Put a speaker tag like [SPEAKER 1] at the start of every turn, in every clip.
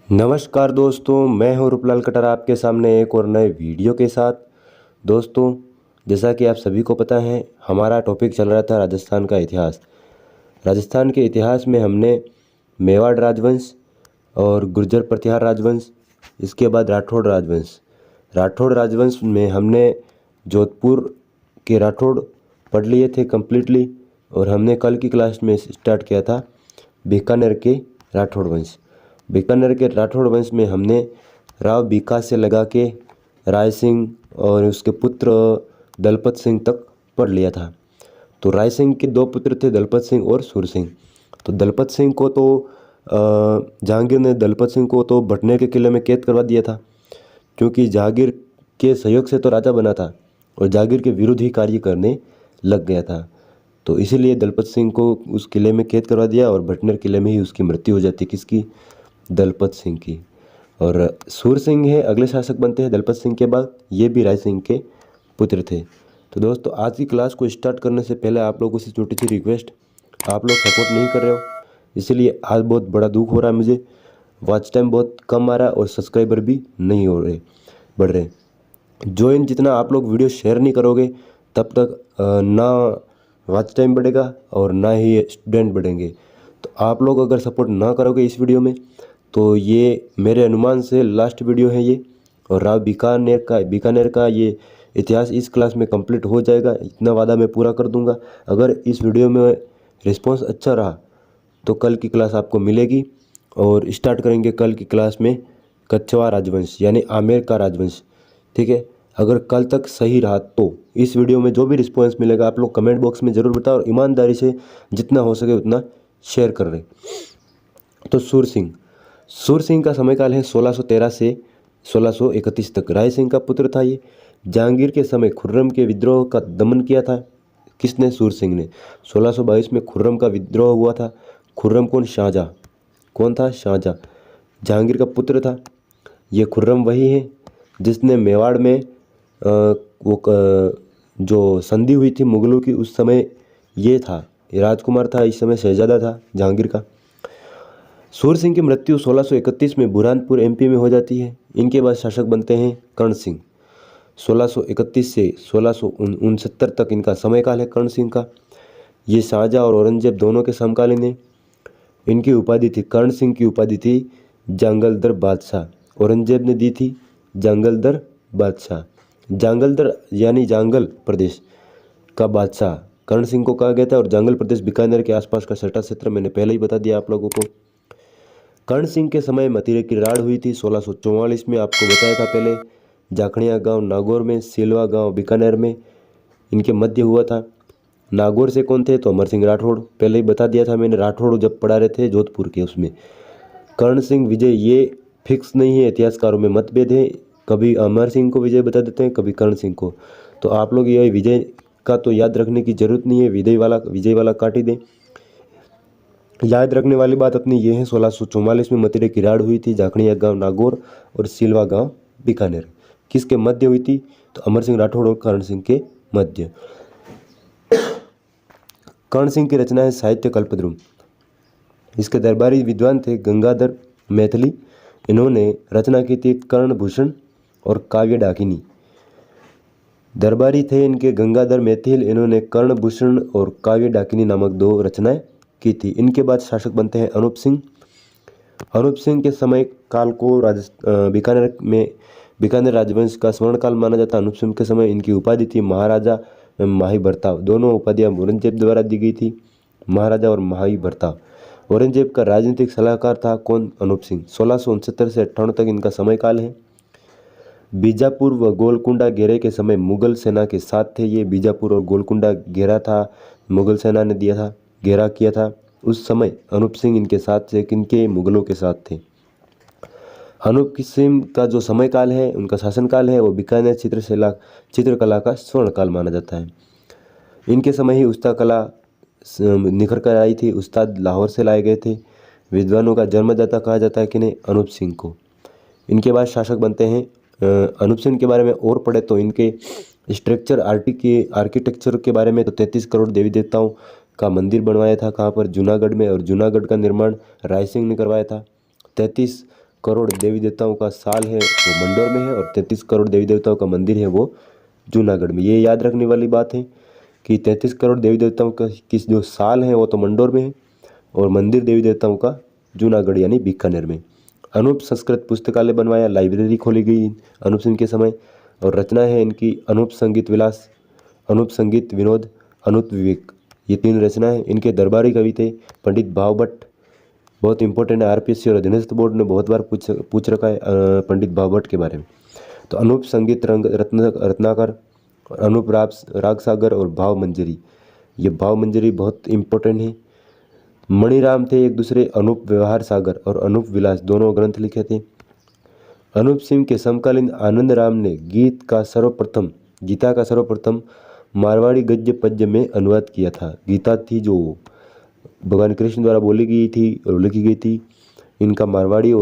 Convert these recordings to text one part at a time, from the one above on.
[SPEAKER 1] नमस्कार दोस्तों, मैं हूं रूपलाल कटारा आपके सामने एक और नए वीडियो के साथ। दोस्तों, जैसा कि आप सभी को पता है, हमारा टॉपिक चल रहा था राजस्थान का इतिहास। राजस्थान के इतिहास में हमने मेवाड़ राजवंश और गुर्जर प्रतिहार राजवंश, इसके बाद राठौड़ राजवंश में हमने जोधपुर के राठौड़ पढ़ लिए थे कम्प्लीटली। और हमने कल की क्लास में स्टार्ट किया था बीकानेर के राठौड़ वंश। बीकानेर के राठौड़ वंश में हमने राव बीका से लगा के राय सिंह और उसके पुत्र दलपत सिंह तक पढ़ लिया था। तो राय सिंह के दो पुत्र थे, दलपत सिंह और सूर सिंह। तो दलपत सिंह को तो जहांगीर ने दलपत सिंह को तो भटनेर के किले में कैद करवा दिया था, क्योंकि जहांगीर के सहयोग से तो राजा बना था और जहांगीर के विरुद्ध ही कार्य करने लग गया था। तो इसीलिए दलपत सिंह को उस किले में कैद करवा दिया और भटनेर किले में ही उसकी मृत्यु हो जाती, किसकी? दलपत सिंह की। और सूर सिंह है अगले शासक बनते हैं दलपत सिंह के बाद, ये भी राय सिंह के पुत्र थे। तो दोस्तों, आज की क्लास को स्टार्ट करने से पहले आप लोगों से छोटी सी रिक्वेस्ट, आप लोग सपोर्ट नहीं कर रहे हो, इसलिए आज बहुत बड़ा दुख हो रहा है मुझे। वॉच टाइम बहुत कम आ रहा है और सब्सक्राइबर भी नहीं हो रहे, बढ़ रहे। जितना आप लोग वीडियो शेयर नहीं करोगे तब तक ना वॉच टाइम बढ़ेगा और ना ही स्टूडेंट बढ़ेंगे। तो आप लोग अगर सपोर्ट ना करोगे इस वीडियो में, तो ये मेरे अनुमान से लास्ट वीडियो है ये। और राव बीकानेर का ये इतिहास इस क्लास में कंप्लीट हो जाएगा, इतना वादा मैं पूरा कर दूंगा। अगर इस वीडियो में रिस्पांस अच्छा रहा तो कल की क्लास आपको मिलेगी और स्टार्ट करेंगे कल की क्लास में कछवार राजवंश यानी आमेर का राजवंश। ठीक है, अगर कल तक सही रहा तो इस वीडियो में जो भी रिस्पांस मिलेगा आप लोग कमेंट बॉक्स में ज़रूर बताओ और ईमानदारी से जितना हो सके उतना शेयर कर रहे। तो सूर सिंह का সময়काल है 1613 से 1631 तक। राय सिंह का पुत्र था ये। जहांगीर के समय खुर्रम के विद्रोह का दमन किया था किसने? सूर सिंह ने। 1622 में खुर्रम का विद्रोह हुआ था। खुर्रम कौन? शाहजहाँ। कौन था? शाहजहाँ जहांगीर का पुत्र था। ये खुर्रम वही है जिसने मेवाड़ में जो संधि हुई थी मुगलों की, उस समय ये था, ये राजकुमार था, इस समय शहजादा था जहांगीर का। सूर सिंह की मृत्यु 1631 में बुरहानपुर एमपी में हो जाती है। इनके बाद शासक बनते हैं कर्ण सिंह। 1631 से 1669 तक इनका समयकाल है कर्ण सिंह का। ये शाहजहाँ और औरंगजेब दोनों के समकालीन हैं। इनकी उपाधि थी, कर्ण सिंह की उपाधि थी जांगलदर बादशाह। औरंगजेब ने दी थी जांगलदर बादशाह। जांगलदर यानी जांगल प्रदेश का बादशाह कर्ण सिंह को कहा गया था। और जांगल प्रदेश बीकानेर के आसपास का सटा क्षेत्र मैंने पहले ही बता दिया आप लोगों को। कर्ण सिंह के समय मतीरे की राड़ हुई थी 1644 में, आपको बताया था पहले। जाखड़िया गांव नागौर में, सिलवा गांव बीकानेर में इनके मध्य हुआ था। नागौर से कौन थे? तो अमर सिंह राठौड़, पहले ही बता दिया था मैंने, राठौड़ जब पढ़ा रहे थे जोधपुर के उसमें। कर्ण सिंह विजय ये फिक्स नहीं है, इतिहासकारों में मतभेद है, कभी अमर सिंह को विजय बता देते हैं, कभी कर्ण सिंह को। तो आप लोग ये विजय का तो याद रखने की जरूरत नहीं है, विजय वाला काट ही दें। याद रखने वाली बात अपनी ये है, 1644 में मतीरे की राड़ हुई थी। जाखड़िया गांव नागौर और सिलवा गांव बीकानेर किसके मध्य हुई थी? तो अमर सिंह राठौड़ और कर्ण सिंह के मध्य। कर्ण सिंह की रचना है साहित्य कल्पद्रुम। इसके दरबारी विद्वान थे गंगाधर मैथिली। इन्होंने रचना की थी कर्णभूषण और काव्य डाकिनी। दरबारी थे इनके गंगाधर मैथिल, इन्होंने कर्णभूषण और काव्य डाकिनी नामक दो रचनाएं की थी। इनके बाद शासक बनते हैं अनूप सिंह। अनूप सिंह के समय काल को बीकानेर राजवंश का स्वर्ण काल माना जाता है। अनूप सिंह के समय इनकी उपाधि थी महाराजा माही भरताव। दोनों उपाधियां औरंगजेब द्वारा दी गई थी, महाराजा और माही भरताव। औरंगजेब का राजनीतिक सलाहकार था कौन? अनूप सिंह। 1669 से 58 तक इनका समयकाल है। बीजापुर व गोलकुंडा घेरे के समय मुगल सेना के साथ थे ये। बीजापुर और गोलकुंडा घेरा था, मुगल सेना ने दिया था, घेरा किया था। उस समय अनूप सिंह इनके साथ थे, किनके? मुगलों के साथ थे। अनूप सिंह का जो समयकाल है, उनका शासनकाल है, वो बीकानेर चित्रकला का स्वर्णकाल माना जाता है। इनके समय ही उस्ता कला निखर कर आई थी। उस्ताद लाहौर से लाए गए थे। विद्वानों का जन्मदाता कहा जाता है किन्हें? अनूप सिंह को। इनके बाद शासक बनते हैं अनूप सिंह के बारे में और पढ़े तो इनके स्ट्रक्चर आर्किटेक्चर के बारे में तो 33 करोड़ देवी देवताओं का मंदिर बनवाया था। कहाँ पर? जूनागढ़ में। और जूनागढ़ का निर्माण राय सिंह ने करवाया था। 33 करोड़ देवी देवताओं का साल है वो मंडोर में है और 33 करोड़ देवी देवताओं का मंदिर है वो जूनागढ़ में। ये याद रखने वाली बात है कि 33 करोड़ देवी देवताओं का किस जो साल है वो तो मंडोर में है और मंदिर देवी देवताओं का जूनागढ़ यानी बीकानेर में। अनूप संस्कृत पुस्तकालय बनवाया, लाइब्रेरी खोली गई अनूप सिंह के समय और रचना है इनकी अनूप संगीत विलास, अनूप संगीत विनोद, अनूप विवेक, ये 3 रचनाएं। इनके दरबारी कवि थे पंडित भावभट्ट, बहुत इंपॉर्टेंट है, आरपीएससी और अधीनस्थ बोर्ड ने बहुत बार पूछ रखा है पंडित भावभट्ट के बारे में। तो अनूप संगीत रत्नाकर, अनूप राग सागर और भाव मंजरी, ये भाव मंजरी बहुत इंपॉर्टेंट है। मणिराम थे एक दूसरे, अनूप व्यवहार सागर और अनूप विलास दोनों ग्रंथ लिखे थे। अनूप सिंह के समकालीन आनंद राम ने गीता का सर्वप्रथम मारवाड़ी गद्य पद्य में अनुवाद किया था। गीता थी जो भगवान कृष्ण द्वारा बोली गई थी और लिखी गई थी, इनका मारवाड़ी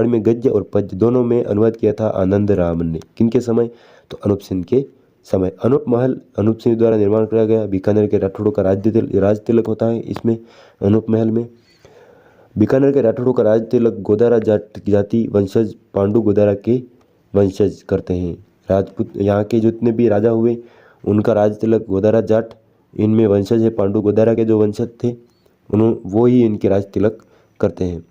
[SPEAKER 1] में गद्य और पद्य दोनों में अनुवाद किया था आनंद राम ने। किनके समय? तो अनूप सिंह के समय। अनूप महल अनूप सिंह द्वारा निर्माण किया गया। बीकानेर के राठौड़ों का राज तिलक होता है इसमें अनूप महल में। बीकानेर के राठौड़ों का राज तिलक गोदारा जाति वंशज पांडु गोदारा के वंशज करते हैं। राजपूत यहाँ के जितने भी राजा हुए उनका राज तिलक गोदारा जाट इनमें वंशज है, पांडु गोदारा के जो वंशज थे वो ही इनके राज तिलक करते हैं।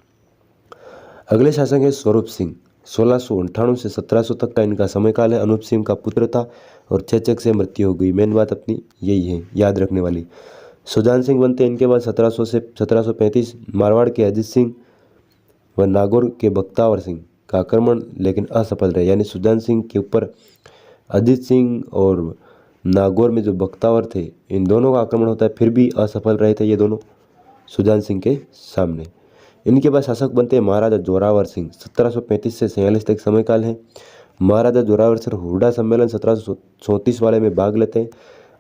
[SPEAKER 1] अगले शासक है स्वरूप सिंह। 1698 से 1700 तक का इनका समयकाल है। अनूप सिंह का पुत्र था और चेचक से मृत्यु हो गई। मेन बात अपनी यही है याद रखने वाली। सुजान सिंह बनते हैं इनके बाद 1700 से 1735। मारवाड़ के अजीत सिंह व नागौर के बख्तावर सिंह का आक्रमण लेकिन असफल रहे, यानी सुजान सिंह के ऊपर अजीत सिंह और नागौर में जो बख्तावर थे इन दोनों का आक्रमण होता है, फिर भी असफल रहे थे ये दोनों सुजान सिंह के सामने। इनके बाद शासक बनते हैं महाराजा जोरावर सिंह। 1735 से 46 तक समयकाल है। महाराजा जोरावर सिंह हुरडा सम्मेलन 1734 वाले में भाग लेते हैं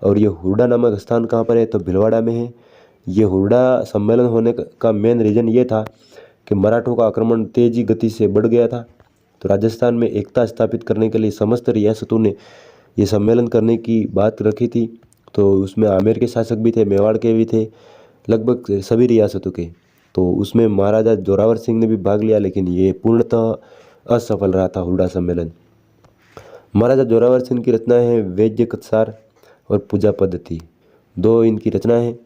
[SPEAKER 1] और ये हुरडा नामक स्थान कहाँ पर है? तो भिलवाड़ा में है। ये हुरडा सम्मेलन होने का मेन रीज़न ये था कि मराठों का आक्रमण तेजी गति से बढ़ गया था, तो राजस्थान में एकता स्थापित करने के लिए समस्त रियासतों ने ये सम्मेलन करने की बात रखी थी। तो उसमें आमेर के शासक भी थे, मेवाड़ के भी थे, लगभग सभी रियासतों के। तो उसमें महाराजा जोरावर सिंह ने भी भाग लिया, लेकिन ये पूर्णतः असफल रहा था हुरडा सम्मेलन। महाराजा जोरावर सिंह की रचना है वैद्य कत्सार और पूजा पद्धति, 2 इनकी रचनाएं हैं।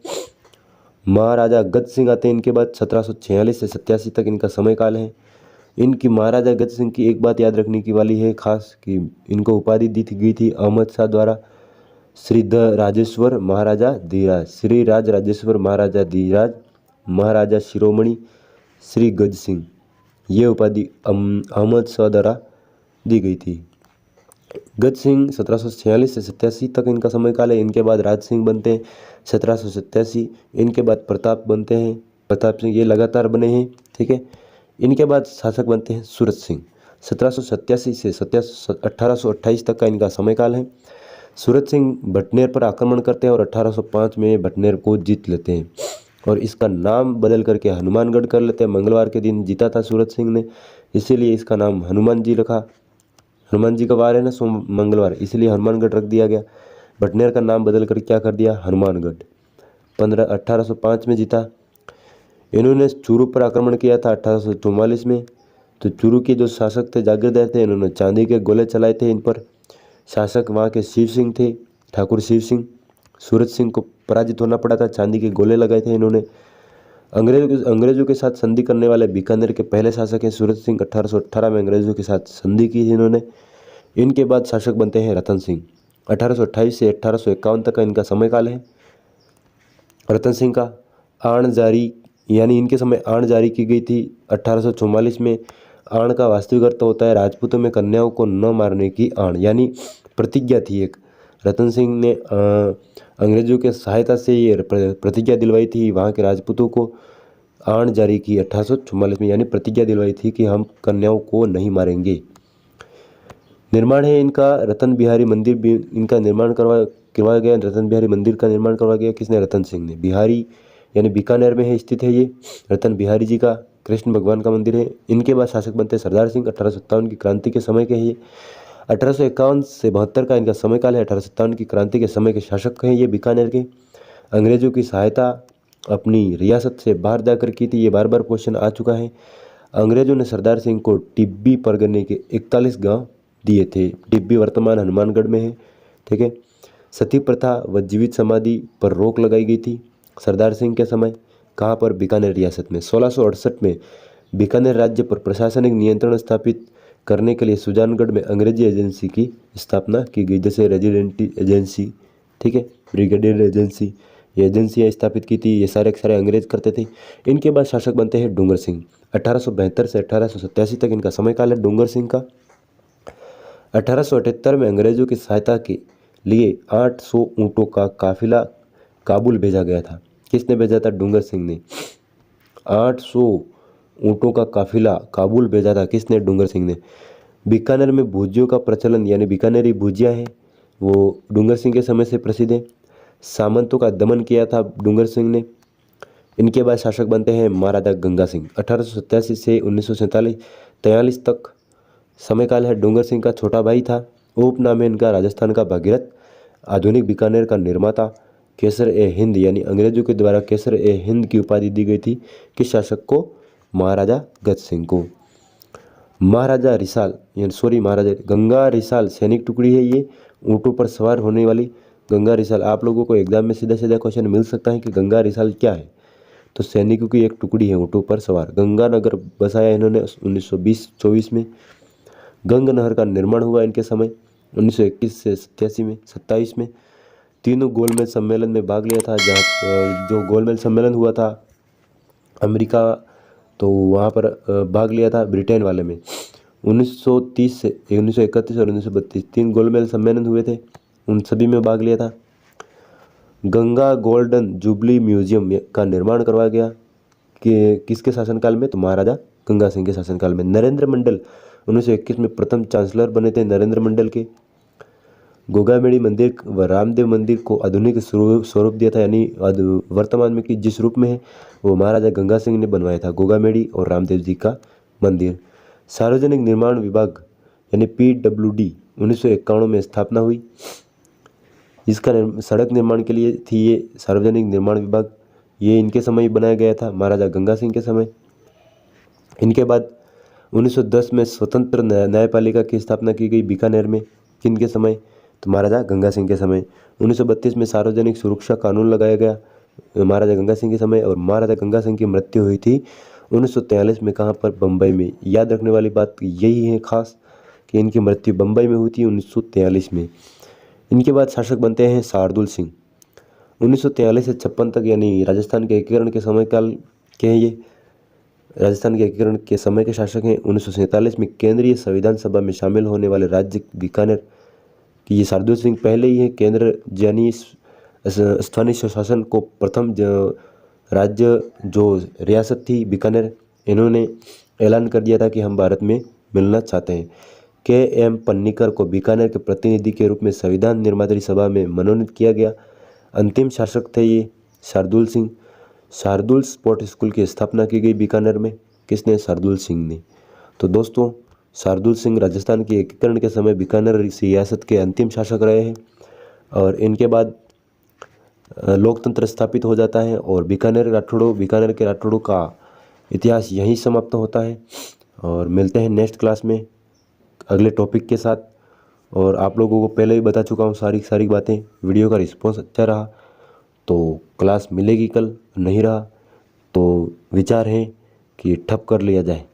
[SPEAKER 1] महाराजा गज सिंह आते हैं इनके बाद। 1746 से 87 तक इनका समयकाल है। इनकी महाराजा गज सिंह की एक बात याद रखने की वाली है खास कि इनको उपाधि दी गई थी अहमद शाह द्वारा, श्री राजेश्वर महाराजा धीराज, श्री राजेश्वर महाराजा धीराज, महाराजा शिरोमणि श्री गज सिंह, ये उपाधि अहमद शाह द्वारा दी गई थी। गज सिंह 1746 से 87 तक इनका समयकाल है। इनके बाद राज सिंह बनते हैं 1787। इनके बाद प्रताप बनते हैं, प्रताप सिंह, ये लगातार बने हैं, ठीक है। इनके बाद शासक बनते हैं सूरत सिंह। 1787 से 1828 तक का इनका समयकाल है। सूरत सिंह भटनेर पर आक्रमण करते हैं और 1805 में भटनेर को जीत लेते हैं और इसका नाम बदल करके हनुमानगढ़ कर लेते हैं। मंगलवार के दिन जीता था सूरत सिंह ने, इसीलिए इसका नाम हनुमान जी रखा। हनुमान जी का वार है ना मंगलवार, इसलिए हनुमानगढ़ रख दिया गया। भटनेर का नाम बदल कर क्या कर दिया? हनुमानगढ़। 1805 में जीता। इन्होंने चूरू पर आक्रमण किया था 1844 में। तो चूरू के जो शासक थे जागीरदार थे, इन्होंने चांदी के गोले चलाए थे इन पर। शासक वहाँ के शिव सिंह थे, ठाकुर शिव सिंह। सूरत सिंह को पराजित होना पड़ा था, चांदी के गोले लगाए थे इन्होंने। अंग्रेजों के साथ संधि करने वाले बीकानेर के पहले शासक हैं सूरत सिंह। 1818 में अंग्रेजों के साथ संधि की थी इन्होंने। इनके बाद शासक बनते हैं रतन सिंह। 1828 से 1851 तक का इनका समयकाल है। रतन सिंह का आण जारी, यानी इनके समय आण जारी की गई थी 1844 में। आण का वास्तविक अर्थ होता है राजपूतों में कन्याओं को न मारने की आण, यानी प्रतिज्ञा थी एक। रतन सिंह ने अंग्रेजों के सहायता से ये प्रतिज्ञा दिलवाई थी वहाँ के राजपूतों को। आण जारी की 1844 में, यानी प्रतिज्ञा दिलवाई थी कि हम कन्याओं को नहीं मारेंगे। निर्माण है इनका रतन बिहारी मंदिर भी इनका निर्माण करवाया गया। रतन बिहारी मंदिर का निर्माण करवाया गया किसने? रतन सिंह ने। बिहारी यानी बीकानेर में है स्थित है ये। रतन बिहारी जी का कृष्ण भगवान का मंदिर है। इनके बाद शासक बनते हैं सरदार सिंह। 1857 की क्रांति के समय के हैं ये। 1851 से 72 का इनका समयकाल है। 1857 की क्रांति के समय के शासक हैं ये बीकानेर के। अंग्रेजों की सहायता अपनी रियासत से बाहर जाकर की थी, ये बार बार क्वेश्चन आ चुका है। अंग्रेजों ने सरदार सिंह को टिब्बी परगने के 41 गांव दिए थे। टिब्बी वर्तमान हनुमानगढ़ में है। ठीक है। सती प्रथा व जीवित समाधि पर रोक लगाई गई थी सरदार सिंह के समय। कहाँ पर? बीकानेर रियासत में। 1668 में बीकानेर राज्य पर प्रशासनिक नियंत्रण स्थापित करने के लिए सुजानगढ़ में अंग्रेजी एजेंसी की स्थापना की गई, जैसे रेजिडेंटी एजेंसी, ठीक है, ब्रिगेडियर एजेंसी, ये एजेंसियाँ स्थापित की थी। ये सारे अंग्रेज करते थे। इनके बाद शासक बनते हैं डूंगर सिंह। 1872 से 1887 तक इनका समय है डूंगर सिंह का। 1878 में अंग्रेजों की सहायता के लिए 800 ऊँटों का काफिला काबुल भेजा गया था। किसने भेजा था? डूंगर सिंह ने। 800 ऊँटों का काफिला काबुल भेजा था किसने? डूंगर सिंह ने। बीकानेर में भुजियों का प्रचलन, यानी बीकानेरी भुजिया है, वो डूंगर सिंह के समय से प्रसिद्ध है। सामंतों का दमन किया था डूंगर सिंह ने। इनके बाद शासक बनते हैं महाराजा गंगा सिंह। 1887 से 1943 तक समयकाल है। डूंगर सिंह का छोटा भाई था। उपनाम है इनका राजस्थान का भागीरथ। आधुनिक बीकानेर का निर्माता। केसर ए हिंद, यानी अंग्रेजों के द्वारा केसर ए हिंद की उपाधि दी गई थी किस शासक को? महाराजा गज सिंह को। महाराजा रिसाल, महाराजा गंगा रिसाल सैनिक टुकड़ी है ये, ऊँटों पर सवार होने वाली गंगा रिसाल। आप लोगों को एग्जाम में सीधा सीधा क्वेश्चन मिल सकता है कि गंगा रिसाल क्या है, तो सैनिकों की एक टुकड़ी है ऊँटों पर सवार। गंगानगर बसाया इन्होंने 1920-24 में। गंग नहर का निर्माण हुआ इनके समय 1921 से 27 में। तीनों गोलमेज सम्मेलन में भाग लिया था। जहाँ जो गोलमेज सम्मेलन हुआ था अमेरिका, तो वहाँ पर भाग लिया था ब्रिटेन वाले में। 1930 से 1931 और 1932 3 गोलमेज सम्मेलन हुए थे, उन सभी में भाग लिया था। गंगा गोल्डन जुबली म्यूजियम का निर्माण करवाया गया कि किसके शासनकाल में? तो महाराजा गंगा सिंह के शासनकाल में। नरेंद्र मंडल 1921 में प्रथम चांसलर बने थे नरेंद्र मंडल के। गोगामेड़ी मंदिर व रामदेव मंदिर को आधुनिक स्वरूप दिया था, यानी वर्तमान में कि जिस रूप में है वो महाराजा गंगा सिंह ने बनवाया था, गोगामेड़ी और रामदेव जी का मंदिर। सार्वजनिक निर्माण विभाग यानी PWD 1951 में स्थापना हुई। इसका सड़क निर्माण के लिए थी ये सार्वजनिक निर्माण विभाग, ये इनके समय बनाया गया था, महाराजा गंगा सिंह के समय। इनके बाद 1910 में स्वतंत्र न्यायपालिका की स्थापना की गई बीकानेर में, किनके समय? तो महाराजा गंगा सिंह के समय। 1932 में सार्वजनिक सुरक्षा कानून लगाया गया महाराजा गंगा सिंह के समय, और महाराजा गंगा सिंह की मृत्यु हुई थी 1943 में। कहाँ पर? बम्बई में। याद रखने वाली बात यही है खास कि इनकी मृत्यु बम्बई में हुई थी 1943 में। इनके बाद शासक बनते हैं शार्दुल सिंह। 1943 से 56 तक, यानी राजस्थान के एकीकरण के समय काल के हैं ये। राजस्थान के एकीकरण के समय के शासक हैं। 1947 में केंद्रीय संविधान सभा में शामिल होने वाले राज्य बीकानेर कि ये शार्दुल सिंह पहले ही है। केंद्र यानी स्थानीय स्वशासन को प्रथम राज्य जो रियासत थी बीकानेर, इन्होंने ऐलान कर दिया था कि हम भारत में मिलना चाहते हैं। KM पन्नीकर को बीकानेर के प्रतिनिधि के रूप में संविधान निर्मात्री सभा में मनोनीत किया गया। अंतिम शासक थे ये शार्दुल सिंह। शार्दुल स्पोर्ट स्कूल की स्थापना की गई बीकानेर में, किसने? शार्दुल सिंह ने। तो दोस्तों, शार्दुल सिंह राजस्थान के एकीकरण के समय बीकानेर रियासत के अंतिम शासक रहे हैं, और इनके बाद लोकतंत्र स्थापित हो जाता है और बीकानेर के राठौड़ों का इतिहास यहीं समाप्त होता है। और मिलते हैं नेक्स्ट क्लास में अगले टॉपिक के साथ। और आप लोगों को पहले ही बता चुका हूँ सारी बातें। वीडियो का रिस्पॉन्स अच्छा रहा तो क्लास मिलेगी, कल नहीं रहा तो विचार है कि ठप कर लिया जाए।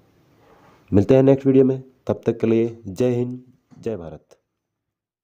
[SPEAKER 1] मिलते हैं नेक्स्ट वीडियो में, तब तक के लिए जय हिंद, जय भारत।